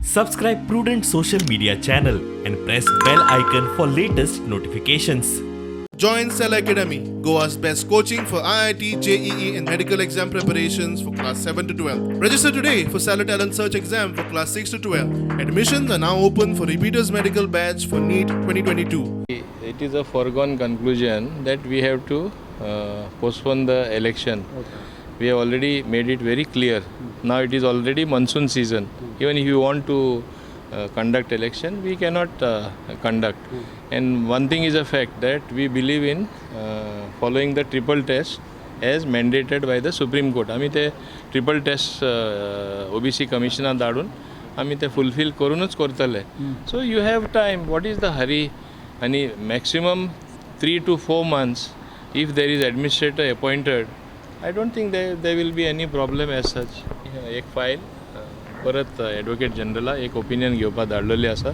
Subscribe Prudent social media channel and press bell icon for latest notifications. Join Cell Academy, Goa's best coaching for IIT, JEE and medical exam preparations for class 7 to 12. Register today for Cell Talent Search exam for class 6 to 12. Admissions are now open for repeaters medical batch for NEET 2022. It is a foregone conclusion that we have to postpone the election. We have already made it very clear. Now it is already monsoon season. Even if you want to conduct election, we cannot conduct. And one thing is a fact that we believe in following the triple test as mandated by the Supreme Court. आम्ही ते triple test OBC commissioner धाडून आम्ही ते fulfill करूनच करतले. So you have time. What is the hurry? आणि maximum 3 to 4 months. If there is administrator appointed, I don't think there will be any problem as such. एक file परत advocate जनरलला एक opinion घेवपाक धाडलेली आसा.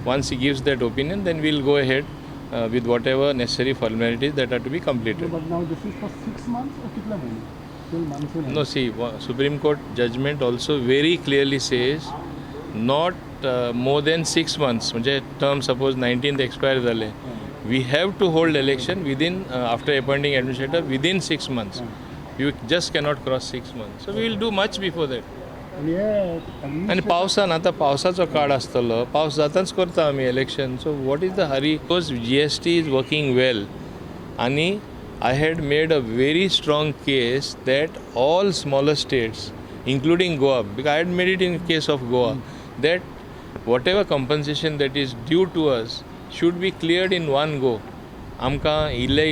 Once he gives that opinion, then we'll go ahead with whatever necessary formalities that are to be completed. But now this is for 6 months or कितना महीने? Till monsoon. No, see, Supreme Court judgment also very clearly says not more than 6 months. म्हणजे term suppose 19th expire झाले. We have to hold election within after appointing administrator within 6 months. You just cannot cross 6 months. So we will do much before that. आणि पावसान आता पावसाचो काळ आसतलो, पावस जाताच करता आमी election. So what is the Hari? Because GST is working well आणि I had made a very strong case that all smaller states, including Goa, because I had made it in case of Goa, that whatever compensation that is due to us should be cleared in one go. आमकां इल्ले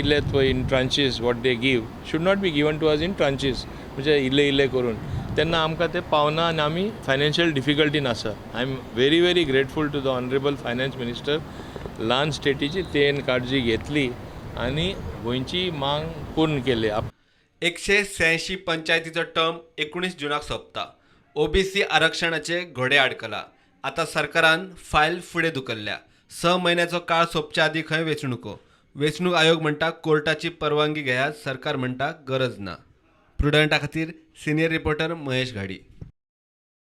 in tranches what they give should not be given to us in tranches. म्हणजे इल्ले करून तेन्ना आमकां ते पावना आनी आमी फायनान्शियल डिफिकल्टीन आसा. I am very grateful to the honourable finance minister. ल्हान स्टेटीची तेन काळजी घेतली आनी गोंयची मांग पूर्ण केली. 186 पंचायतीचो टर्म 19 जूनाक सोंपता. OBC आरक्षणाचे घोडे आडकला. आता सरकारान फायल फुडें धुकल्ल्या. 6 म्हयन्याचो काळ सोंपच्या आदी खंय वेंचणुको. वेंचणूक आयोग म्हणटा कोर्टाची परवानगी घेयात. सरकार म्हणटा गरज ना. प्रुडंटा खातीर सिनियर रिपोर्टर महेश घाडी.